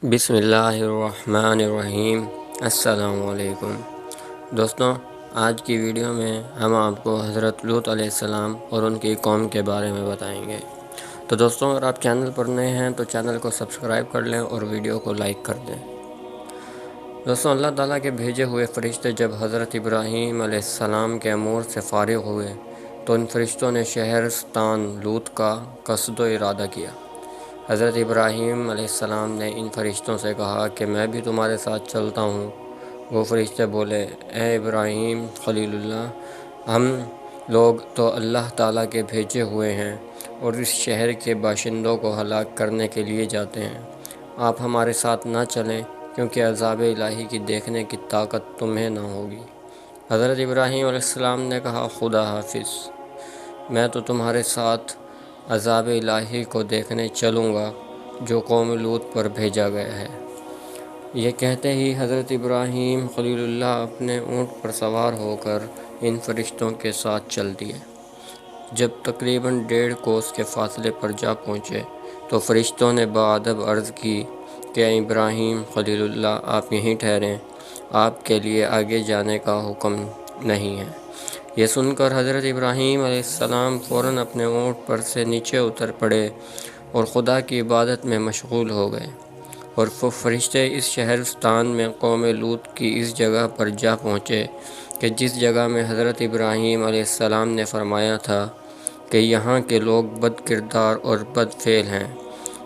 بسم اللہ الرحمن الرحیم۔ السلام علیکم دوستوں، آج کی ویڈیو میں ہم آپ کو حضرت لوط علیہ السلام اور ان کی قوم کے بارے میں بتائیں گے۔ تو دوستوں، اگر آپ چینل پر نئے ہیں تو چینل کو سبسکرائب کر لیں اور ویڈیو کو لائک کر دیں۔ دوستوں، اللہ تعالیٰ کے بھیجے ہوئے فرشتے جب حضرت ابراہیم علیہ السلام کے امور سے فارغ ہوئے تو ان فرشتوں نے شہرستان لوط کا قصد و ارادہ کیا۔ حضرت ابراہیم علیہ السلام نے ان فرشتوں سے کہا کہ میں بھی تمہارے ساتھ چلتا ہوں۔ وہ فرشتے بولے، اے ابراہیم خلیل اللہ، ہم لوگ تو اللہ تعالیٰ کے بھیجے ہوئے ہیں اور اس شہر کے باشندوں کو ہلاک کرنے کے لیے جاتے ہیں۔ آپ ہمارے ساتھ نہ چلیں کیونکہ عذاب الہی کی دیکھنے کی طاقت تمہیں نہ ہوگی۔ حضرت ابراہیم علیہ السلام نے کہا، خدا حافظ، میں تو تمہارے ساتھ عذاب الہی کو دیکھنے چلوں گا جو قوم لوط پر بھیجا گیا ہے۔ یہ کہتے ہی حضرت ابراہیم خلیل اللہ اپنے اونٹ پر سوار ہو کر ان فرشتوں کے ساتھ چل دیے۔ جب تقریباً 1.5 کوس کے فاصلے پر جا پہنچے تو فرشتوں نے بادب عرض کی کہ اے ابراہیم خلیل اللہ، آپ یہیں ٹھہریں، آپ کے لیے آگے جانے کا حکم نہیں ہے۔ یہ سن کر حضرت ابراہیم علیہ السلام فوراً اپنے اونٹ پر سے نیچے اتر پڑے اور خدا کی عبادت میں مشغول ہو گئے، اور وہ فرشتے اس شہرستان میں قوم لوط کی اس جگہ پر جا پہنچے کہ جس جگہ میں حضرت ابراہیم علیہ السلام نے فرمایا تھا کہ یہاں کے لوگ بد کردار اور بد فعل ہیں،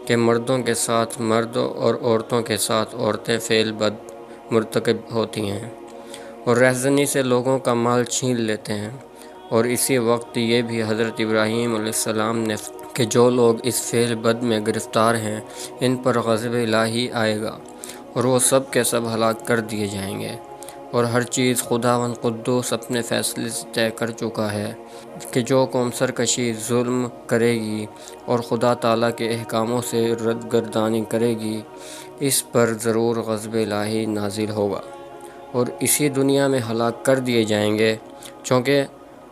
کہ مردوں کے ساتھ مرد اور عورتوں کے ساتھ عورتیں فعل بد مرتکب ہوتی ہیں اور رہزنی سے لوگوں کا مال چھین لیتے ہیں۔ اور اسی وقت یہ بھی حضرت ابراہیم علیہ السلام نے کہ جو لوگ اس فعل بد میں گرفتار ہیں ان پر غضب الہی آئے گا اور وہ سب کے سب ہلاک کر دیے جائیں گے، اور ہر چیز خداوند قدوس اپنے فیصلے سے طے کر چکا ہے کہ جو قوم سرکشی، ظلم کرے گی اور خدا تعالیٰ کے احکاموں سے رد گردانی کرے گی، اس پر ضرور غضب الہی نازل ہوگا اور اسی دنیا میں ہلاک کر دیے جائیں گے، چونکہ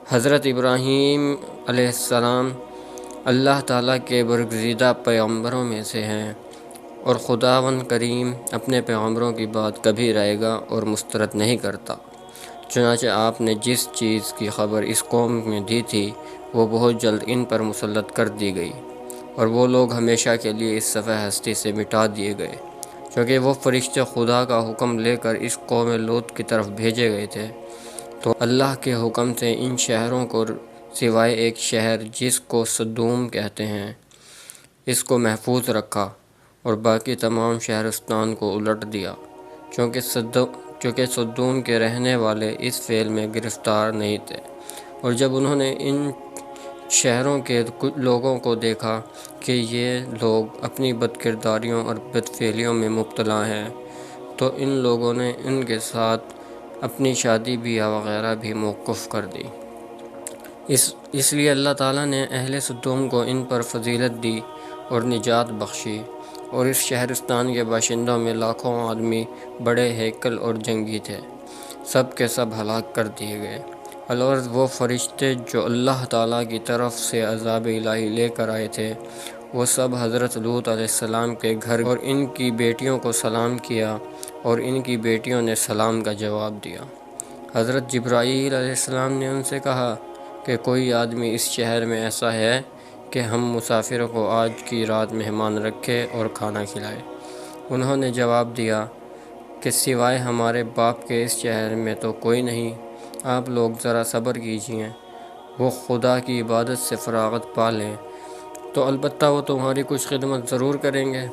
حضرت ابراہیم علیہ السلام اللہ تعالیٰ کے برگزیدہ پیغمبروں میں سے ہیں، اور خداوند کریم اپنے پیغمبروں کی بات کبھی رائے گا اور مسترد نہیں کرتا۔ چنانچہ آپ نے جس چیز کی خبر اس قوم میں دی تھی وہ بہت جلد ان پر مسلط کر دی گئی، اور وہ لوگ ہمیشہ کے لیے اس صفحہ ہستی سے مٹا دیے گئے، کیونکہ وہ فرشتے خدا کا حکم لے کر اس قوم لوط کی طرف بھیجے گئے تھے۔ تو اللہ کے حکم سے ان شہروں کو سوائے ایک شہر جس کو سدوم کہتے ہیں اس کو محفوظ رکھا، اور باقی تمام شہرستان کو الٹ دیا، چونکہ سدوم کے رہنے والے اس فعل میں گرفتار نہیں تھے۔ اور جب انہوں نے ان شہروں کے لوگوں کو دیکھا کہ یہ لوگ اپنی بد کرداریوں اور بد فعلیوں میں مبتلا ہیں تو ان لوگوں نے ان کے ساتھ اپنی شادی بیاہ وغیرہ بھی موقوف کر دی۔ اس لیے اللہ تعالیٰ نے اہل سدوم کو ان پر فضیلت دی اور نجات بخشی، اور اس شہرستان کے باشندوں میں لاکھوں آدمی بڑے ہیکل اور جنگی تھے، سب کے سب ہلاک کر دیے گئے۔ الغرض وہ فرشتے جو اللہ تعالیٰ کی طرف سے عذاب الہی لے کر آئے تھے وہ سب حضرت لوط علیہ السلام کے گھر اور ان کی بیٹیوں کو سلام کیا، اور ان کی بیٹیوں نے سلام کا جواب دیا۔ حضرت جبرائیل علیہ السلام نے ان سے کہا کہ کوئی آدمی اس شہر میں ایسا ہے کہ ہم مسافروں کو آج کی رات مہمان رکھے اور کھانا کھلائے۔ انہوں نے جواب دیا کہ سوائے ہمارے باپ کے اس شہر میں تو کوئی نہیں، آپ لوگ ذرا صبر کیجئے، وہ خدا کی عبادت سے فراغت پا لیں تو البتہ وہ تمہاری کچھ خدمت ضرور کریں گے۔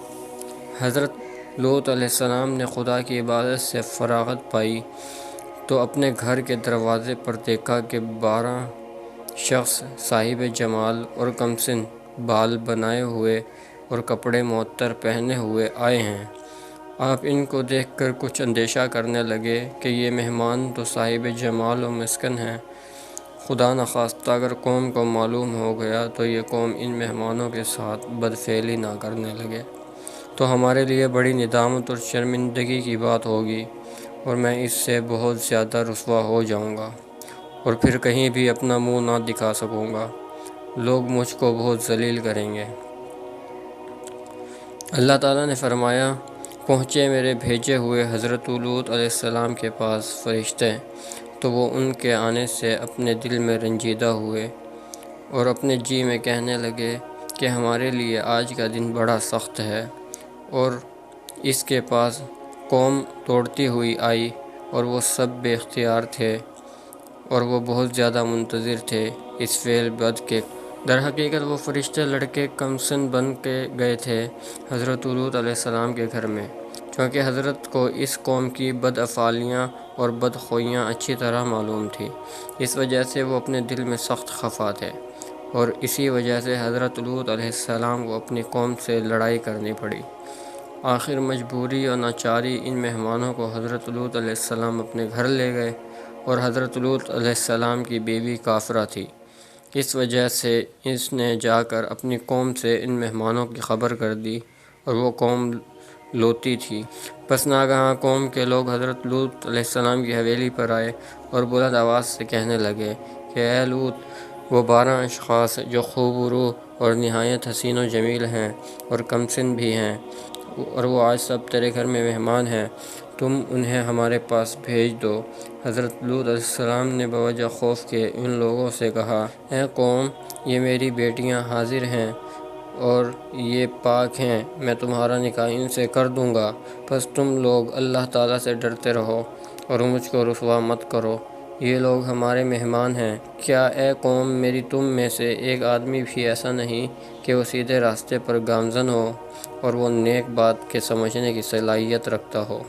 حضرت لوط علیہ السلام نے خدا کی عبادت سے فراغت پائی تو اپنے گھر کے دروازے پر دیکھا کہ 12 شخص صاحب جمال اور کمسن، بال بنائے ہوئے اور کپڑے معطر پہنے ہوئے آئے ہیں۔ آپ ان کو دیکھ کر کچھ اندیشہ کرنے لگے کہ یہ مہمان تو صاحب جمال و مسکن ہیں، خدا نخواستہ اگر قوم کو معلوم ہو گیا تو یہ قوم ان مہمانوں کے ساتھ بدفعلی نہ کرنے لگے تو ہمارے لیے بڑی ندامت اور شرمندگی کی بات ہوگی، اور میں اس سے بہت زیادہ رسوا ہو جاؤں گا اور پھر کہیں بھی اپنا منہ نہ دکھا سکوں گا، لوگ مجھ کو بہت ذلیل کریں گے۔ اللہ تعالیٰ نے فرمایا پہنچے میرے بھیجے ہوئے حضرت لوط علیہ السلام کے پاس فرشتے، تو وہ ان کے آنے سے اپنے دل میں رنجیدہ ہوئے اور اپنے جی میں کہنے لگے کہ ہمارے لیے آج کا دن بڑا سخت ہے۔ اور اس کے پاس قوم دوڑتی ہوئی آئی اور وہ سب بے اختیار تھے اور وہ بہت زیادہ منتظر تھے اس فعل بد کے۔ در حقیقت وہ فرشتے لڑکے کمسن بن کے گئے تھے حضرت لوط علیہ السلام کے گھر میں، چونکہ حضرت کو اس قوم کی بد افعالیاں اور بد خویاں اچھی طرح معلوم تھی۔ اس وجہ سے وہ اپنے دل میں سخت خفا تھے اور اسی وجہ سے حضرت لوط علیہ السلام کو اپنی قوم سے لڑائی کرنی پڑی۔ آخر مجبوری اور ناچاری ان مہمانوں کو حضرت لوط علیہ السلام اپنے گھر لے گئے، اور حضرت لوط علیہ السلام کی بیوی کافرہ تھی۔ اس وجہ سے اس نے جا کر اپنی قوم سے ان مہمانوں کی خبر کر دی، اور وہ قوم لوطی تھی۔ پس ناگہاں قوم کے لوگ حضرت لوط علیہ السلام کی حویلی پر آئے اور بلند آواز سے کہنے لگے کہ اے لوط، وہ 12 اشخاص جو خوب رو اور نہایت حسین و جمیل ہیں اور کمسن بھی ہیں، اور وہ آج سب تیرے گھر میں مہمان ہیں، تم انہیں ہمارے پاس بھیج دو۔ حضرت لوط علیہ السلام نے بوجہ خوف کے ان لوگوں سے کہا، اے قوم، یہ میری بیٹیاں حاضر ہیں اور یہ پاک ہیں، میں تمہارا نکاح ان سے کر دوں گا، پس تم لوگ اللہ تعالیٰ سے ڈرتے رہو اور مجھ کو رسوا مت کرو، یہ لوگ ہمارے مہمان ہیں۔ کیا اے قوم، میری تم میں سے ایک آدمی بھی ایسا نہیں کہ وہ سیدھے راستے پر گامزن ہو اور وہ نیک بات کے سمجھنے کی صلاحیت رکھتا ہو؟